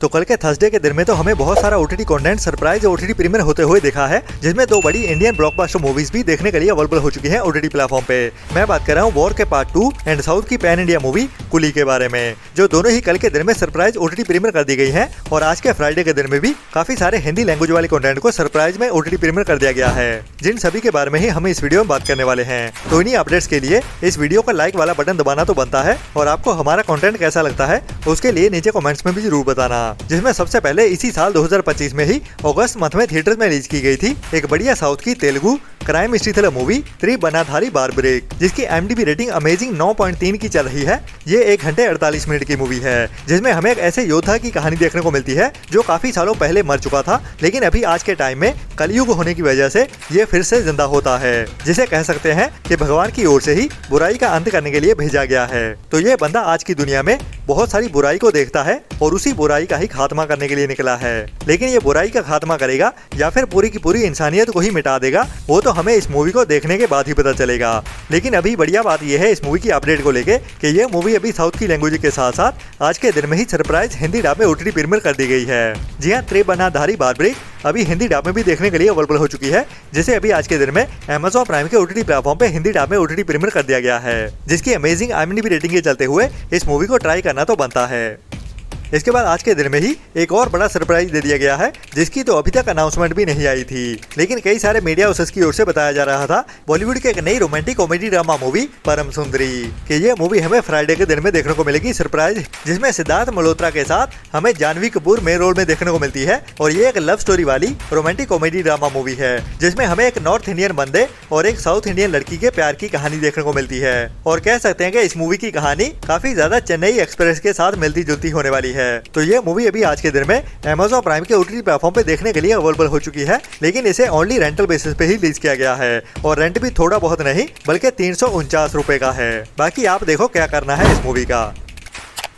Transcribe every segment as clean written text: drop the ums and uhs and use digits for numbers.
तो कल के थर्सडे के दिन में तो हमें बहुत सारा OTT content surprise OTT premiere होते हुए देखा है, जिसमें दो बड़ी इंडियन ब्लॉकबस्टर मूवीज भी देखने के लिए अवेलेबल हो चुकी हैं ओटीटी प्लेटफॉर्म पे। मैं बात कर रहा हूँ वॉर के पार्ट 2 एंड साउथ की पैन इंडिया मूवी कुली के बारे में, जो दोनों ही कल के दिन में सरप्राइज ओटीटी प्रीमियर कर दी गई है। और आज के फ्राइडे के दिन में भी काफी सारे हिंदी लैंग्वेज वाले कंटेंट को सरप्राइज में ओटीटी प्रीमियर कर दिया गया है, जिन सभी के बारे में ही हम इस वीडियो में बात करने वाले हैं। तो इन्हीं अपडेट्स के लिए इस वीडियो का लाइक वाला बटन दबाना तो बनता है, और आपको हमारा कंटेंट कैसा लगता है उसके लिए नीचे कमेंट्स में भी जरूर बताना। जिसमें सबसे पहले इसी साल 2025 में ही अगस्त मंथ में थिएटर में रिलीज की गई थी एक बढ़िया साउथ की Telugu crime history thriller movie Tribanadhari Barbarik, जिसकी IMDb रेटिंग अमेजिंग 9.3 की चल रही है। ये 1 घंटे 48 मिनट की मूवी है, जिसमें हमें एक ऐसे योद्धा की कहानी देखने को मिलती है जो काफी सालों पहले मर चुका था, लेकिन अभी आज के टाइम में कलयुग होने की वजह से ये फिर से जिंदा होता है, जिसे कह सकते हैं कि भगवान की ओर से ही बुराई का अंत करने के लिए भेजा गया है। तो ये बंदा आज की दुनिया में बहुत सारी बुराई को देखता है और उसी बुराई का ही खात्मा करने के लिए निकला है। लेकिन ये बुराई का खात्मा करेगा या फिर पूरी की पूरी इंसानियत को ही मिटा देगा, वो तो हमें इस मूवी को देखने के बाद ही पता चलेगा। लेकिन अभी बढ़िया बात यह है इस मूवी की अपडेट को लेके कि ये मूवी अभी साउथ की लैंग्वेज के साथ साथ आज के दिन में ही सरप्राइज हिंदी डब में ओटीटी प्रीमियर कर दी गई है। जी हाँ, त्रिबनाधारी बारब्रेक अभी हिंदी डब में भी देखने के लिए अवेलेबल हो चुकी है, जिसे अभी आज के दिन में Amazon प्राइम के ओटीटी प्लेटफॉर्म पे हिंदी डब में ओटीटी प्रीमियर कर दिया गया है, जिसकी अमेजिंग IMDb रेटिंग के चलते हुए इस मूवी को ट्राई करना तो बनता है। इसके बाद आज के दिन में ही एक और बड़ा सरप्राइज दे दिया गया है, जिसकी तो अभी तक अनाउंसमेंट भी नहीं आई थी, लेकिन कई सारे मीडिया हाउसेस की ओर से बताया जा रहा था बॉलीवुड की एक नई रोमांटिक कॉमेडी ड्रामा मूवी परम सुंदरी कि ये मूवी हमें फ्राइडे के दिन में देखने को मिलेगी सरप्राइज, जिसमें सिद्धार्थ मल्होत्रा के साथ हमें जानवी कपूर मेन रोल में देखने को मिलती है। और ये एक लव स्टोरी वाली रोमांटिक कॉमेडी ड्रामा मूवी है, जिसमें हमें एक नॉर्थ इंडियन बंदे और एक साउथ इंडियन लड़की के प्यार की कहानी देखने को मिलती है। और कह सकते हैं कि इस मूवी की कहानी काफी ज्यादा चेन्नई एक्सप्रेस के साथ मिलती जुलती होने वाली है। तो ये मूवी अभी आज के दिन में Amazon प्राइम के ओटीटी प्लेटफॉर्म पे देखने के लिए अवेलेबल हो चुकी है, लेकिन इसे ओनली रेंटल बेसिस पे ही रिलीज किया गया है, और रेंट भी थोड़ा बहुत नहीं बल्कि 349 रुपए का है। बाकी आप देखो क्या करना है इस मूवी का।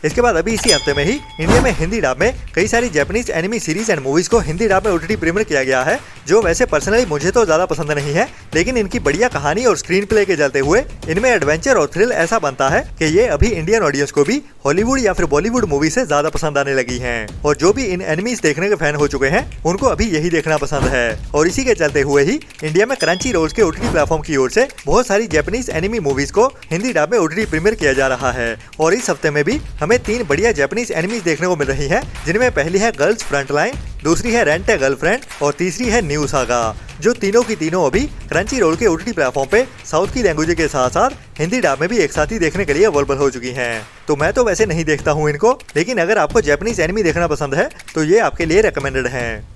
इसके बाद अभी इसी हफ्ते में ही इंडिया में हिंदी डब में कई सारी Japanese enemy series and movies को हिंदी डब में ओटीटी प्रीमियर किया गया है, जो वैसे पर्सनली मुझे तो ज्यादा पसंद नहीं है, लेकिन इनकी बढ़िया कहानी और स्क्रीन प्ले के चलते हुए इनमें एडवेंचर और थ्रिल ऐसा बनता है कि ये अभी इंडियन ऑडियंस को भी हॉलीवुड या फिर बॉलीवुड मूवी से ज्यादा पसंद आने लगी हैं। और जो भी इन एनिमीज देखने के फैन हो चुके हैं उनको अभी यही देखना पसंद है। और इसी के चलते हुए ही इंडिया में क्रंची रोल्स के ओटीटी प्लेटफॉर्म की ओर से बहुत सारी जापानीज एनिमी मूवीज को हिंदी डब में ओटीटी प्रीमियर किया जा रहा है। और इस हफ्ते में भी हमें 3 बढ़िया जापानीज एनिमीज देखने को मिल रही है, जिनमें पहली है गर्ल्स फ्रंटलाइन, दूसरी है रेंट ए गर्लफ्रेंड और तीसरी है न्यू सागा, जो तीनों की तीनों अभी क्रंची रोल के ओटीटी प्लेटफॉर्म पे साउथ की लैंग्वेज के साथ साथ हिंदी डब में भी एक साथ ही देखने के लिए अवेलेबल हो चुकी हैं। तो मैं तो वैसे नहीं देखता हूँ इनको, लेकिन अगर आपको जापानीज एनिमी देखना पसंद है तो ये आपके लिए रिकमेंडेड है।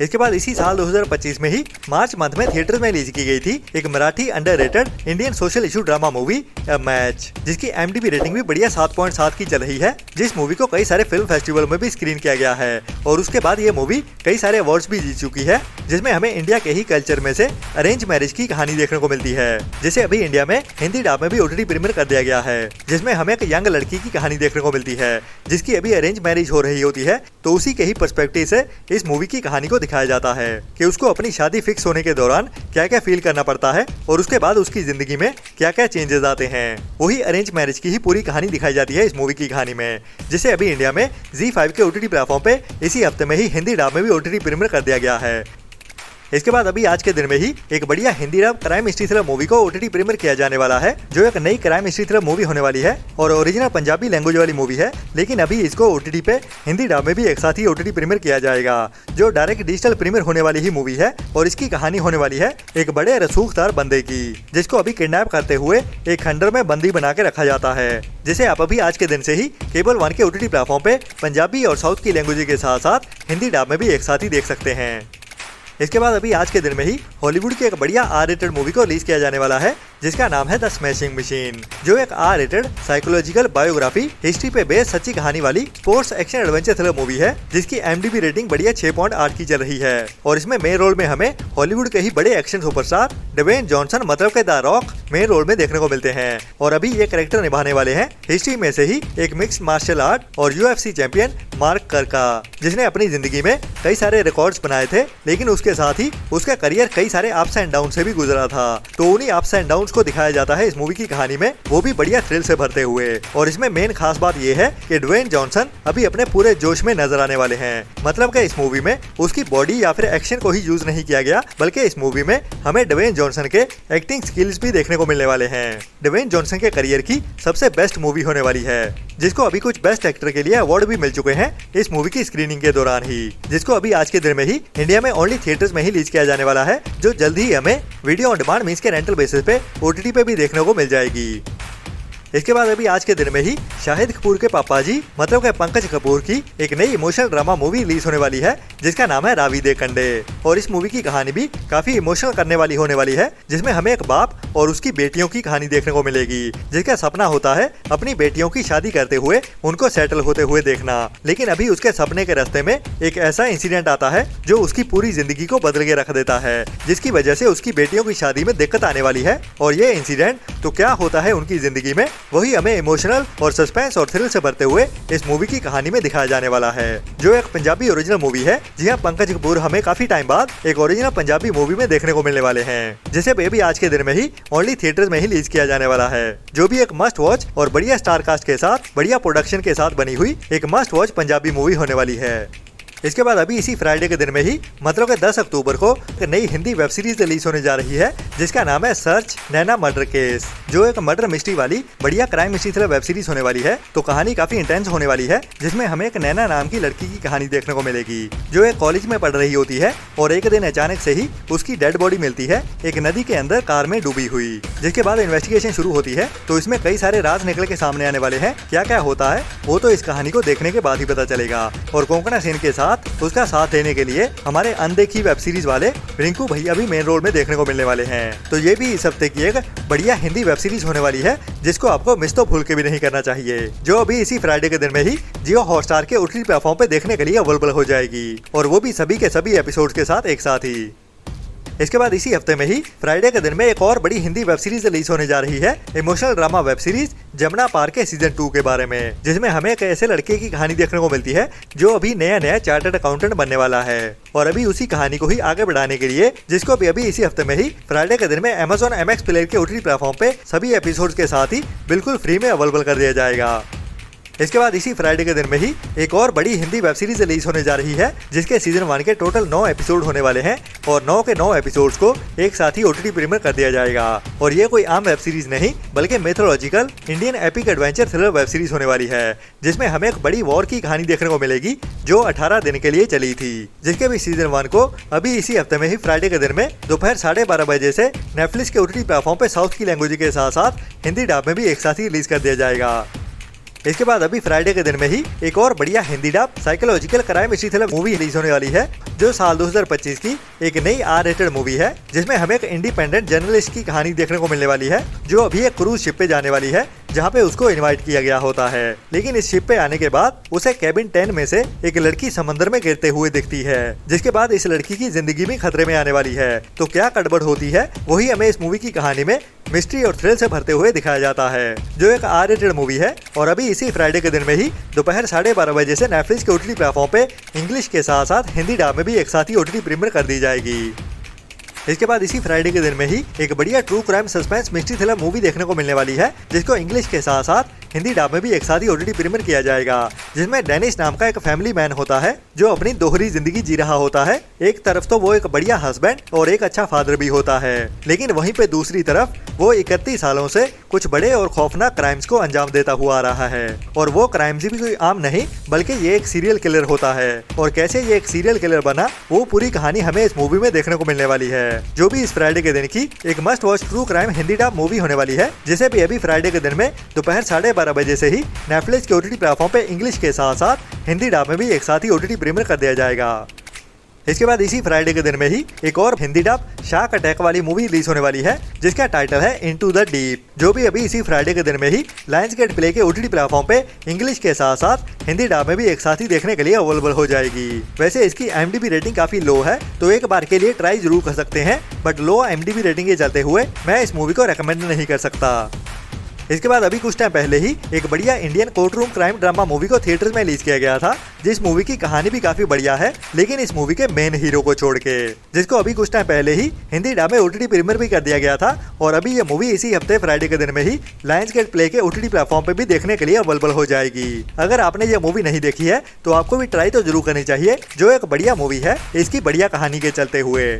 इसके बाद इसी साल 2025 में ही मार्च मंथ में थिएटर में रिलीज की गई थी एक Marathi underrated Indian social issue drama movie a match, जिसकी IMDb रेटिंग भी बढ़िया 7.7 की चल रही है, जिस मूवी को कई सारे फिल्म फेस्टिवल में भी स्क्रीन किया गया है। और उसके बाद ये मूवी कई सारे अवार्ड्स भी जीत चुकी है, जिसमें हमें इंडिया के ही कल्चर में से अरेंज मैरिज की कहानी देखने को मिलती है, जिसे अभी इंडिया में हिंदी डब में भी ओटीटी प्रीमियर कर दिया गया है, जिसमें हमें एक यंग लड़की की कहानी देखने को मिलती है, जिसकी अभी अरेंज मैरिज हो रही होती है। तो उसी के ही पर्सपेक्टिव से इस मूवी की कहानी को दिखाया जाता है कि उसको अपनी शादी फिक्स होने के दौरान क्या क्या फील करना पड़ता है और उसके बाद उसकी जिंदगी में क्या क्या चेंजेस आते हैं। वही अरेंज मैरिज की ही पूरी कहानी दिखाई जाती है इस मूवी की कहानी में, जिसे अभी इंडिया में ZEE5 के ओटीटी प्लेटफॉर्म पे इसी हफ्ते में ही हिंदी डब में भी ओटीटी प्रीमियर कर दिया गया है। इसके बाद अभी आज के दिन में ही एक बढ़िया Hindi dub crime history thriller movie को ओटीटी प्रीमियर किया जाने वाला है, जो एक नई क्राइम हिस्ट्री थ्रिलर मूवी होने वाली है और ओरिजिनल पंजाबी लैंग्वेज वाली मूवी है, लेकिन अभी इसको ओटीटी पे हिंदी डब में भी एक साथ ही ओटीटी प्रीमियर किया जाएगा, जो डायरेक्ट डिजिटल प्रीमियर होने वाली ही मूवी है। और इसकी कहानी होने वाली है एक बड़े रसूखदार बंदे की, जिसको अभी किडनैप करते हुए एक खंडर में बंदी बना के रखा जाता है, जिसे आप अभी आज के दिन से ही केबल 1 के ओटीटी प्लेटफॉर्म पे पंजाबी और साउथ की लैंग्वेज के साथ साथ हिंदी डब में भी एक साथ ही देख सकते हैं। इसके बाद अभी आज के दिन में ही हॉलीवुड की एक बढ़िया R-रेटेड मूवी को रिलीज किया जाने वाला है, जिसका नाम है द स्मैशिंग मशीन, जो एक R-रेटेड साइकोलॉजिकल बायोग्राफी हिस्ट्री पे बेस्ड सच्ची कहानी वाली sports action adventure thriller movie है, जिसकी IMDb रेटिंग बढ़िया 6.8 की चल रही है। और इसमें मेन रोल में हमें हॉलीवुड के ही बड़े एक्शन सुपरस्टार ड्वेन जॉनसन मतलब के द रॉक मेन रोल में देखने को मिलते हैं और अभी ये कैरेक्टर निभाने वाले हैं हिस्ट्री में से ही एक मिक्स्ड मार्शल आर्ट और UFC चैंपियन मार्क कर्का, जिसने अपनी जिंदगी में कई सारे रिकॉर्ड्स बनाए थे, लेकिन उसके साथ ही उसका करियर कई सारे अप्स एंड डाउन से भी गुजरा था। तो उन्हीं अप्स एंड डाउन को दिखाया जाता है इस मूवी की कहानी में, वो भी बढ़िया थ्रिल से भरते हुए। और इसमें मेन खास बात ये है कि ड्वेन जॉनसन अभी अपने पूरे जोश में नजर आने वाले हैं। मतलब कि इस मूवी में उसकी बॉडी या फिर एक्शन को ही यूज नहीं किया गया, बल्कि इस मूवी में हमें ड्वेन जॉनसन के एक्टिंग स्किल्स भी देखने को मिलने वाले हैं। ड्वेन जॉनसन के करियर की सबसे बेस्ट मूवी होने वाली है, जिसको अभी कुछ बेस्ट एक्टर के लिए अवार्ड भी मिल चुके हैं इस मूवी की स्क्रीनिंग के दौरान ही, जिसको अभी आज के दिन में ही इंडिया में ओनली थिएटर्स में ही रिलीज किया जाने वाला है, जो जल्द ही हमें वीडियो ऑन डिमांड मींस के रेंटल बेसिस पे OTT पे भी देखने को मिल जाएगी। इसके बाद अभी आज के दिन में ही शाहिद कपूर के पापा जी मतलब के पंकज कपूर की एक नई इमोशनल ड्रामा मूवी रिलीज होने वाली है, जिसका नाम है रावी दे कंडे। और इस मूवी की कहानी भी काफी इमोशनल करने वाली होने वाली है, जिसमें हमें एक बाप और उसकी बेटियों की कहानी देखने को मिलेगी, जिसका सपना होता है अपनी बेटियों की शादी करते हुए उनको सेटल होते हुए देखना। लेकिन अभी उसके सपने के रास्ते में एक ऐसा इंसिडेंट आता है जो उसकी पूरी जिंदगी को बदल के रख देता है, जिसकी वजह से उसकी बेटियों की शादी में दिक्कत आने वाली है। और ये इंसिडेंट तो क्या होता है उनकी जिंदगी में, वही हमें इमोशनल और सस्पेंस और थ्रिल से भरते हुए इस मूवी की कहानी में दिखाया जाने वाला है, जो एक पंजाबी ओरिजिनल मूवी है। जी हाँ, पंकज कपूर हमें काफी टाइम बाद एक ओरिजिनल पंजाबी मूवी में देखने को मिलने वाले हैं, जिसे बेबी आज के दिन में ही ओनली थिएटर्स में ही रिलीज किया जाने वाला है, जो भी एक मस्ट वॉच और बढ़िया स्टार कास्ट के साथ बढ़िया प्रोडक्शन के साथ बनी हुई एक मस्ट वॉच पंजाबी मूवी होने वाली है। इसके बाद अभी इसी फ्राइडे के दिन में ही मतलब के 10 अक्टूबर को एक नई हिंदी वेब सीरीज रिलीज होने जा रही है, जिसका नाम है सर्च नैना मर्डर केस, जो एक मर्डर मिस्ट्री वाली बढ़िया crime mystery thriller web series होने वाली है। तो कहानी काफी इंटेंस होने वाली है, जिसमें हमें एक नैना नाम की लड़की की कहानी देखने को मिलेगी, जो एक कॉलेज में पढ़ रही होती है और एक दिन अचानक से ही उसकी डेड बॉडी मिलती है एक नदी के अंदर कार में डूबी हुई। जिसके बाद इन्वेस्टिगेशन शुरू होती है, तो इसमें कई सारे राज निकल के सामने आने वाले हैं। क्या क्या होता है वो तो इस कहानी को देखने के बाद ही पता चलेगा। और कोंकणा सेन के साथ उसका साथ देने के लिए हमारे अनदेखी वेब सीरीज वाले रिंकू भैया भी मेन रोल में देखने को मिलने वाले हैं। तो ये भी इस हफ्ते की एक बढ़िया हिंदी वेब सीरीज होने वाली है, जिसको आपको मिस तो भूल के भी नहीं करना चाहिए, जो अभी इसी फ्राइडे के दिन में ही जियो हॉटस्टार के OTT प्लेटफॉर्म पे देखने के लिए अवेलेबल हो जाएगी, और वो भी सभी के सभी एपिसोड के साथ एक साथ ही। इसके बाद इसी हफ्ते में ही फ्राइडे के दिन में एक और बड़ी हिंदी वेब सीरीज रिलीज होने जा रही है, emotional drama web series Jamuna Paar के सीजन 2 के बारे में, जिसमें हमें एक ऐसे लड़के की कहानी देखने को मिलती है जो अभी नया चार्टर्ड अकाउंटेंट बनने वाला है। और अभी उसी कहानी को ही आगे बढ़ाने के लिए, जिसको अभी इसी हफ्ते में ही फ्राइडे के दिन में Amazon MX प्लेयर के OTT प्लेटफॉर्म पे सभी एपिसोड के साथ ही बिल्कुल फ्री में अवेलेबल कर दिया जाएगा। इसके बाद इसी फ्राइडे के दिन में ही एक और बड़ी हिंदी वेब सीरीज रिलीज होने जा रही है, जिसके सीजन 1 के टोटल 9 एपिसोड होने वाले हैं, और 9 के 9 एपिसोड्स को एक साथ ही OTT प्रीमियर कर दिया जाएगा। और ये कोई आम वेब सीरीज नहीं, बल्कि mythological Indian epic adventure thriller web series होने वाली है, जिसमें हमें एक बड़ी वॉर की कहानी देखने को मिलेगी, जो 18 दिन के लिए चली थी, जिसके भी सीजन 1 को अभी इसी हफ्ते में ही फ्राइडे के दिन में दोपहर 12:30 बजे से नेटफ्लिक्स के OTT प्लेटफॉर्म पे साउथ की लैंग्वेज के साथ साथ हिंदी डब में भी एक साथ ही रिलीज कर दिया जाएगा। इसके बाद अभी फ्राइडे के दिन में ही एक और बढ़िया Hindi dub psychological crime mystery thriller movie release होने वाली है, जो साल 2025 की एक नई R-रेटेड मूवी है, जिसमें हमें एक इंडिपेंडेंट जर्नलिस्ट की कहानी देखने को मिलने वाली है, जो अभी एक क्रूज शिप पे जाने वाली है, जहाँ पे उसको इनवाइट किया गया होता है। लेकिन इस शिप पे आने के बाद उसे केबिन 10 में से एक लड़की समंदर में गिरते हुए दिखती है, जिसके बाद इस लड़की की जिंदगी भी खतरे में आने वाली है। तो क्या गड़बड़ होती है, वही हमें इस मूवी की कहानी में मिस्ट्री और थ्रिल से भरते हुए दिखाया जाता है, जो एक R-रेटेड मूवी है। और अभी इसी फ्राइडे के दिन में ही दोपहर 12:30 बजे से नेटफ्लिक्स के OTT प्लेटफॉर्म पे इंग्लिश के साथ साथ हिंदी डब में भी एक साथ ही OTT प्रीमियर कर दी जाएगी। इसके बाद इसी फ्राइडे के दिन में ही एक बढ़िया true crime suspense mystery thriller movie देखने को मिलने वाली है, जिसको इंग्लिश के साथ साथ हिंदी डब में भी एक साथ ही OTT प्रीमियर किया जाएगा, जिसमें डेनिस नाम का एक फैमिली मैन होता है, जो अपनी दोहरी जिंदगी जी रहा होता है। एक तरफ तो वो एक बढ़िया हस्बैंड और एक अच्छा फादर भी होता है, लेकिन वहीं पे दूसरी तरफ वो 31 सालों से कुछ बड़े और खौफनाक क्राइम्स को अंजाम देता हुआ आ रहा है। और वो क्राइम्स भी कोई आम नहीं, बल्कि ये एक सीरियल किलर होता है। और कैसे ये एक सीरियल किलर बना, वो पूरी कहानी हमें इस मूवी में देखने को मिलने वाली है, जो भी इस फ्राइडे के दिन की एक must watch true crime Hindi dub movie होने वाली है, जिसे भी अभी फ्राइडे के दिन में दोपहर 12:30 बजे से ही नेटफ्लिक्स के OTT प्लेटफॉर्म पे इंग्लिश के साथ साथ हिंदी डब में भी एक साथ ही OTT प्रीमियर कर दिया जाएगा। इसके बाद इसी फ्राइडे के दिन में ही एक और हिंदी डब शार्क अटैक वाली मूवी रिलीज होने वाली है, जिसका टाइटल है इनटू द डीप, जो भी अभी इसी फ्राइडे के दिन में ही लायंसगेट प्ले के ओटीटी प्लेटफॉर्म पे इंग्लिश के साथ साथ हिंदी डब में भी एक साथ ही देखने के लिए अवेलेबल हो जाएगी। वैसे इसकी IMDb रेटिंग काफी लो है, तो एक बार के लिए ट्राई जरूर कर सकते हैं, बट लो IMDb रेटिंग के चलते हुए मैं इस मूवी को रेकमेंड नहीं कर सकता। इसके बाद अभी कुछ टाइम पहले ही एक बढ़िया Indian court room crime drama movie को थिएटर्स में रिलीज किया गया था, जिस मूवी की कहानी भी काफी बढ़िया है, लेकिन इस मूवी के मेन हीरो को छोड़ के, जिसको अभी कुछ टाइम पहले ही हिंदी डब में OTT प्रीमियर भी कर दिया गया था। और अभी ये मूवी इसी हफ्ते फ्राइडे के दिन में ही लायंसगेट प्ले के OTT प्लेटफॉर्म पे भी देखने के लिए अवेलेबल हो जाएगी। अगर आपने ये मूवी नहीं देखी है तो आपको भी ट्राई तो जरूर करनी चाहिए, जो एक बढ़िया मूवी है इसकी बढ़िया कहानी के चलते हुए।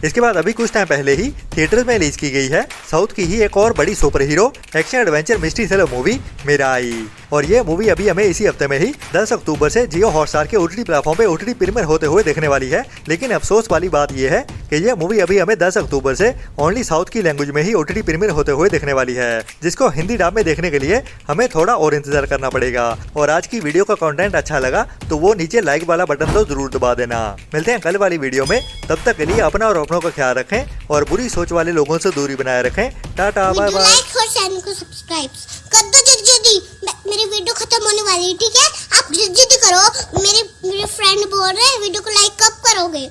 इसके बाद अभी कुछ टाइम पहले ही थिएटर्स में रिलीज की गई है साउथ की ही एक और बड़ी super hero action adventure mystery thriller movie Mirai, और ये मूवी अभी हमें इसी हफ्ते में ही 10 अक्टूबर से जियो हॉटस्टार के OTT प्लेटफॉर्म पे OTT प्रीमियर होते हुए देखने वाली है। लेकिन अफसोस वाली बात यह है कि यह मूवी अभी हमें 10 अक्टूबर से ओनली साउथ की लैंग्वेज में ही OTT प्रीमियर होते हुए देखने वाली है, जिसको हिंदी डब में देखने के लिए हमें थोड़ा और इंतजार करना पड़ेगा। और आज की वीडियो का कंटेंट अच्छा लगा तो वो नीचे लाइक वाला बटन तो जरूर दबा देना। मिलते हैं कल वाली वीडियो में, तब तक के लिए अपना और अपनों का ख्याल रखें और बुरी सोच वाले लोगों से दूरी बनाए रखें। Tata bye bye. लाइक और चैनल को सब्सक्राइब कर दो जल्दी। मेरी वीडियो खत्म होने वाली है, ठीक है? आप जल्दी करो। मेरे फ्रेंड बोल रहे हैं वीडियो को लाइक कब करोगे?